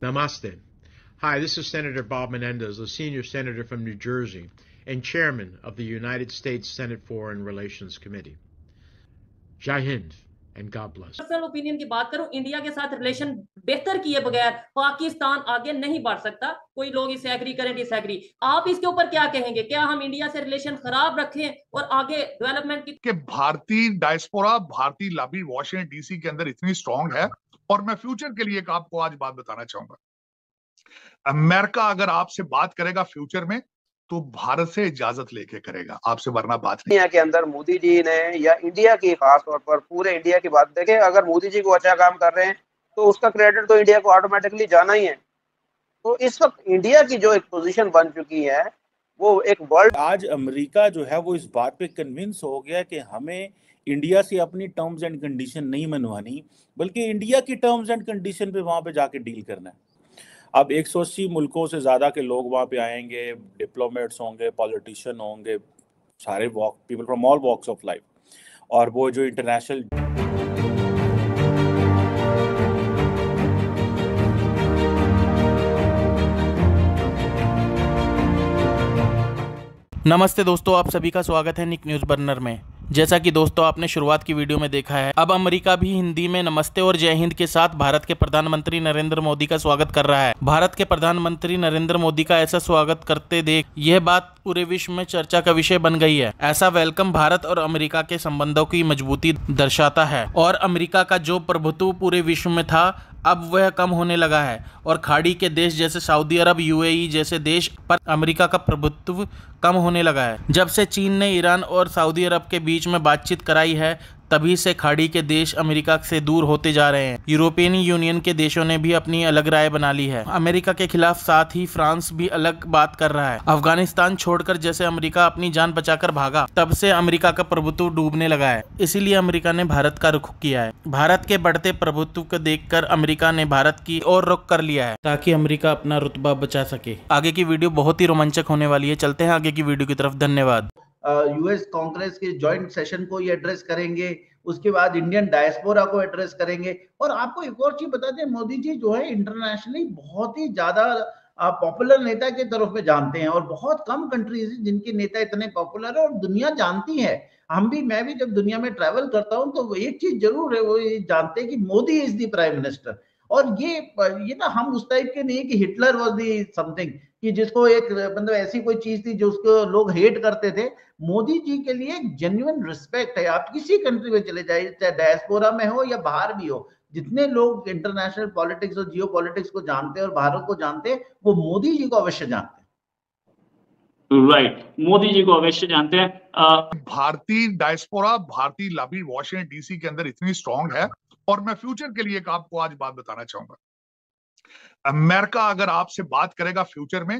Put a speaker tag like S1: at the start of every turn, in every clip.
S1: Namaste. Hi, this is Senator Bob Menendez, a senior senator from New Jersey and chairman of the United States Senate Foreign Relations Committee. Jai Hind and God bless.
S2: Personal opinion की बात करूं, India के साथ relation बेहतर किए बगैर पाकिस्तान आगे नहीं बढ़ सकता। कोई लोग इसे एग्री करें डिसएग्री, आप इसके ऊपर क्या कहेंगे? क्या हम इंडिया से रिलेशन खराब रखें और आगे डेवलपमेंट की?
S3: भारतीय डायस्पोरा, भारतीय लॉबी वॉशिंगटन डीसी के अंदर इतनी स्ट्रांग है। और मैं फ्यूचर के लिए एक आपको आज बात बताना चाहूंगा। अमेरिका अगर आपसे बात करेगा फ्यूचर में तो भारत से इजाजत लेके करेगा, आपसे वरना बात नहीं।
S4: इंडिया के अंदर मोदी जी ने या इंडिया की खास तौर पर पूरे इंडिया की बात देखें, अगर मोदी जी को अच्छा काम कर रहे हैं तो उसका क्रेडिट तो इंडिया को ऑटोमेटिकली जाना ही है। तो इस वक्त इंडिया की जो एक पोजीशन बन चुकी है वो एक वर्ल्ड,
S5: आज अमेरिका जो है वो इस बात पे कन्विंस हो गया कि हमें इंडिया से अपनी टर्म्स एंड कंडीशन नहीं मनवानी, बल्कि इंडिया की टर्म्स एंड कंडीशन पे वहां पे जाके डील करना है। अब 180 मुल्कों से ज़्यादा के लोग वहाँ पे आएंगे, डिप्लोमेट्स होंगे, पॉलिटिशियन होंगे, सारे people from all walks of life. और वो जो इंटरनेशनल
S6: नमस्ते दोस्तों, आप सभी का स्वागत है निक न्यूज़ बर्नर में। जैसा कि दोस्तों आपने शुरुआत की वीडियो में देखा है, अब अमेरिका भी हिंदी में नमस्ते और जय हिंद के साथ भारत के प्रधानमंत्री नरेंद्र मोदी का स्वागत कर रहा है। भारत के प्रधानमंत्री नरेंद्र मोदी का ऐसा स्वागत करते देख यह बात पूरे विश्व में चर्चा का विषय बन गई है। ऐसा वेलकम भारत और अमेरिका के संबंधों की मजबूती दर्शाता है और अमेरिका का जो प्रभुत्व पूरे विश्व में था अब वह कम होने लगा है और खाड़ी के देश जैसे सऊदी अरब, यूएई जैसे देश पर अमेरिका का प्रभुत्व कम होने लगा है। जब से चीन ने ईरान और सऊदी अरब के बीच में बातचीत कराई है तभी से खाड़ी के देश अमेरिका से दूर होते जा रहे हैं। यूरोपियन यूनियन के देशों ने भी अपनी अलग राय बना ली है अमेरिका के खिलाफ, साथ ही फ्रांस भी अलग बात कर रहा है। अफगानिस्तान छोड़कर जैसे अमेरिका अपनी जान बचाकर भागा तब से अमेरिका का प्रभुत्व डूबने लगा है। इसीलिए अमेरिका ने भारत का रुख किया है। भारत के बढ़ते प्रभुत्व को देखकर अमेरिका ने भारत की ओर रुख कर लिया है ताकि अमेरिका अपना रुतबा बचा सके। आगे की वीडियो बहुत ही रोमांचक होने वाली है। चलते हैं आगे की वीडियो की तरफ। धन्यवाद।
S7: यूएस कांग्रेस के जॉइंट सेशन को ये एड्रेस करेंगे, उसके बाद इंडियन डायस्पोरा को एड्रेस करेंगे। और आपको एक और चीज बता दें, मोदी जी जो है इंटरनेशनली बहुत ही ज्यादा पॉपुलर नेता के तरफ में जानते हैं और बहुत कम कंट्रीज हैं जिनके नेता इतने पॉपुलर है और दुनिया जानती है। मैं भी जब दुनिया में ट्रैवल करता हूं तो एक चीज जरूर है, वो ये जानते हैं कि Modi is the prime minister. और ये ना हम उस टाइप के नहीं कि हिटलर वाज दी समथिंग, कि जिसको एक मतलब ऐसी कोई चीज थी जो उसको लोग हेट करते थे। मोदी जी के लिए एक जेन्युइन रिस्पेक्ट है। आप किसी कंट्री में चले जाइए, चाहे डायस्पोरा में हो या बाहर भी हो, जितने लोग इंटरनेशनल पॉलिटिक्स और जियो पॉलिटिक्स को जानते हैं और भारत को जानते हैं, वो मोदी जी को अवश्य जानते हैं।
S8: राइट, मोदी जी को अवश्य जानते हैं।
S3: भारतीय डायस्पोरा, भारतीय लॉबी वॉशिंगटन डीसी के अंदर इतनी स्ट्रांग है। और मैं फ्यूचर के लिए एक आपको आज बात बताना चाहूंगा। अमेरिका अगर आपसे बात करेगा फ्यूचर में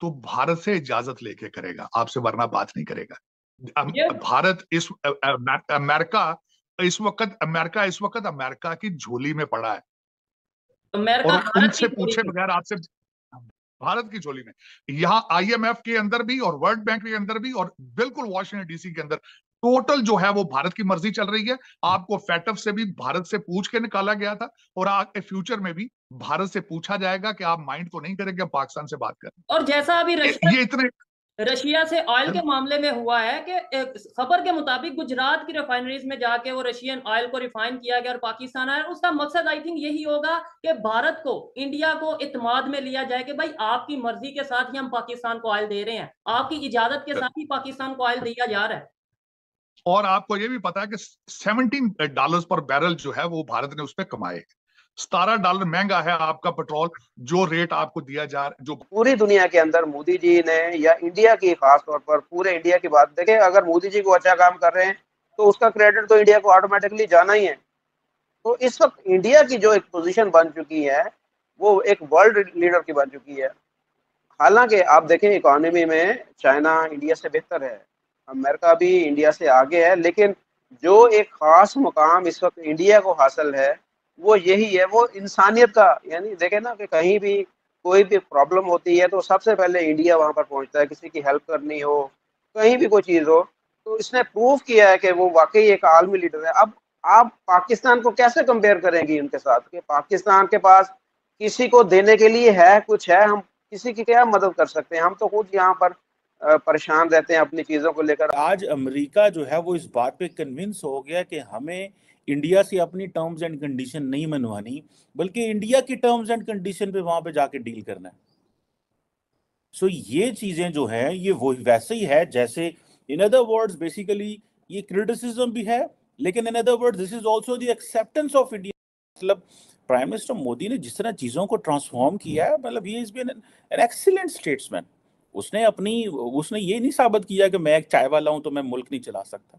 S3: तो भारत से इजाजत लेके करेगा, आपसे वरना बात नहीं करेगा। भारत अमेरिका इस वक्त अमेरिका की झोली में पड़ा है और उनसे पूछे बगैर आपसे भारत की झोली में, यहाँ आईएमएफ के अंदर भी और वर्ल्ड बैंक के अंदर भी और बिल्कुल वॉशिंगटन डीसी के अंदर टोटल जो है वो भारत की मर्जी चल रही है। आपको फैटफ से भी भारत से पूछ के निकाला गया था और आगे फ्यूचर में भी भारत से पूछा जाएगा कि आप माइंड तो नहीं करेंगे पाकिस्तान से बात करें।
S2: और जैसा अभी रशिया से ऑयल के मामले में हुआ है कि खबर के मुताबिक गुजरात की रिफाइनरीज में जाके वो रशियन ऑयल को रिफाइन किया गया और पाकिस्तान आया। उसका मकसद आई थिंक यही होगा कि भारत को, इंडिया को इत्मीनान में लिया जाए कि भाई आपकी मर्जी के साथ ही हम पाकिस्तान को ऑयल दे रहे हैं, आपकी इजाजत के साथ ही पाकिस्तान को ऑयल दिया जा रहा है।
S3: और आपको ये भी पता है कि $17 पर बैरल जो है वो भारत ने उस पर कमाए। $17 महंगा है आपका पेट्रोल, जो रेट आपको दिया जा रहा है। जो
S4: पूरी दुनिया के अंदर मोदी जी ने या इंडिया की खास तौर पर पूरे इंडिया की बात देखें, अगर मोदी जी को अच्छा काम कर रहे हैं तो उसका क्रेडिट तो इंडिया को ऑटोमेटिकली जाना ही है। तो इस वक्त इंडिया की जो एक पोजीशन बन चुकी है वो एक वर्ल्ड लीडर की बन चुकी है। हालांकि आप देखें इकोनॉमी में चाइना इंडिया से बेहतर है, अमेरिका भी इंडिया से आगे है, लेकिन जो एक खास मुकाम इस वक्त इंडिया को हासिल है वो यही है, वो इंसानियत का। यानी देखें ना कि कहीं भी कोई भी प्रॉब्लम होती है तो सबसे पहले इंडिया वहां पर पहुंचता है, किसी की हेल्प करनी हो, कहीं भी कोई चीज हो। तो इसने प्रूव किया है कि वो वाकई एक आलमी लीडर है। अब आप पाकिस्तान को कैसे कंपेयर करेंगी उनके साथ कि पाकिस्तान के पास किसी को देने के लिए है कुछ है, हम किसी की क्या मदद कर सकते हैं? हम तो खुद यहाँ पर परेशान रहते हैं अपनी चीजों को लेकर।
S5: आज अमेरिका जो है वो इस बात पे कन्विंस हो गया कि हमें इंडिया से अपनी टर्म्स एंड कंडीशन नहीं मनवानी, बल्कि इंडिया की टर्म्स एंड कंडीशन पे वहां पे जाके डील करना है। सो ये चीजें जो है ये वो वैसे ही है जैसे, इन अदर वर्ड्स बेसिकली ये क्रिटिसिज्म भी है, लेकिन in other words this is also the acceptance of India. मतलब प्राइम मिनिस्टर मोदी ने जिस तरह चीजों को ट्रांसफॉर्म किया है, मतलब he is been an excellent statesman. उसने ये नहीं साबित किया कि मैं एक चाय वाला हूं तो मैं मुल्क नहीं चला सकता।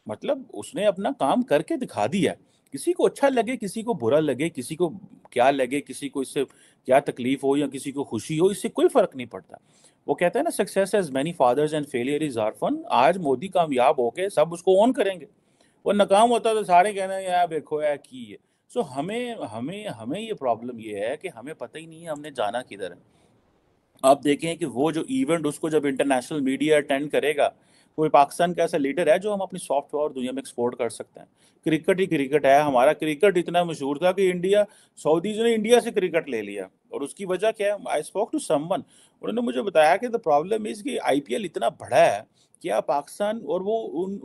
S5: मतलब उसने अपना काम करके दिखा दिया। किसी को अच्छा लगे, किसी को बुरा लगे, किसी को क्या लगे, किसी को इससे क्या तकलीफ हो या किसी को खुशी हो, इससे कोई फर्क नहीं पड़ता। वो कहता है ना, success has many fathers and failure is orphan. आज मोदी कामयाब होके सब उसको ऑन करेंगे, वो नाकाम होता तो सारे कहना यार देखो यार की है। सो हमें ये प्रॉब्लम ये है कि हमें पता ही नहीं है हमने जाना किधर है। आप देखें कि वो जो इवेंट उसको जब इंटरनेशनल मीडिया अटेंड करेगा, कोई पाकिस्तान का ऐसा लीडर है जो हम अपनी सॉफ्ट पावर दुनिया में एक्सपोर्ट कर सकते हैं? क्रिकेट ही क्रिकेट है। हमारा क्रिकेट इतना मशहूर था कि सऊदीज ने इंडिया से क्रिकेट ले लिया, और उसकी वजह क्या है? आई स्पोक टू समवन, उन्होंने मुझे बताया कि द प्रॉब्लम इज कि आईपीएल इतना बड़ा है क्या पाकिस्तान, और वो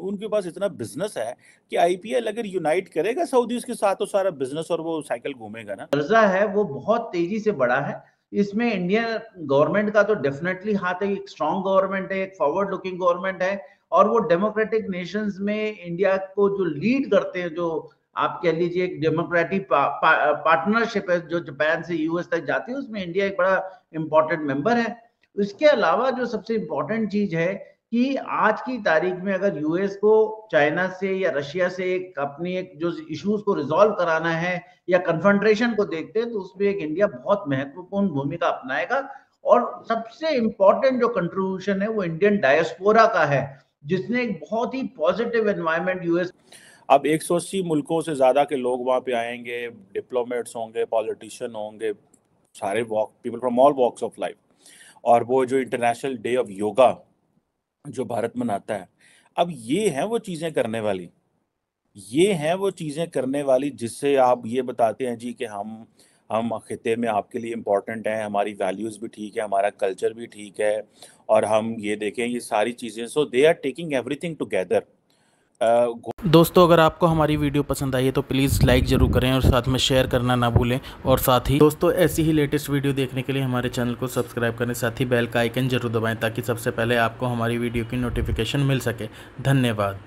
S5: उनके पास इतना बिजनेस है कि आईपीएल अगर यूनाइट करेगा सऊदीज के साथ तो सारा बिजनेस और वो साइकिल घूमेगा ना।
S7: कर्जा है वो बहुत तेजी से बढ़ा है। इसमें इंडियन गवर्नमेंट का तो डेफिनेटली हाथ है। एक स्ट्रॉन्ग गवर्नमेंट है, एक फॉरवर्ड लुकिंग गवर्नमेंट है, और वो डेमोक्रेटिक नेशंस में इंडिया को जो लीड करते हैं, जो आप कह लीजिए एक डेमोक्रेटिक पार्टनरशिप है जो जापान से यूएस तक जाती है, उसमें इंडिया एक बड़ा इंपॉर्टेंट मेंबर है। इसके अलावा जो सबसे इंपॉर्टेंट चीज है कि आज की तारीख में अगर यूएस को चाइना से या रशिया से एक जो इश्यूज को रिजॉल्व कराना है या कन्फ्रंट्रेशन को देखते हैं, तो उसमें एक इंडिया बहुत महत्वपूर्ण भूमिका अपनाएगा। और सबसे इंपॉर्टेंट जो कंट्रीब्यूशन है वो इंडियन डायस्पोरा का है, जिसने एक बहुत ही पॉजिटिव एनवायरनमेंट यूएस।
S5: अब 180 मुल्कों से ज्यादा के लोग वहां पे आएंगे, डिप्लोमेट्स होंगे, पॉलिटिशियन होंगे, सारे people from all walks of life. और वो जो इंटरनेशनल डे ऑफ योगा जो भारत मनाता है, अब ये है वो चीजें करने वाली जिससे आप ये बताते हैं जी कि हम खिते में आपके लिए इम्पोर्टेंट हैं, हमारी वैल्यूज भी ठीक है, हमारा कल्चर भी ठीक है, और हम ये देखें ये सारी चीजें। So they are taking everything together.
S6: दोस्तों अगर आपको हमारी वीडियो पसंद आई है तो प्लीज़ लाइक ज़रूर करें और साथ में शेयर करना ना भूलें। और साथ ही दोस्तों ऐसी ही लेटेस्ट वीडियो देखने के लिए हमारे चैनल को सब्सक्राइब करें, साथ ही बेल का आइकन जरूर दबाएं ताकि सबसे पहले आपको हमारी वीडियो की नोटिफिकेशन मिल सके। धन्यवाद।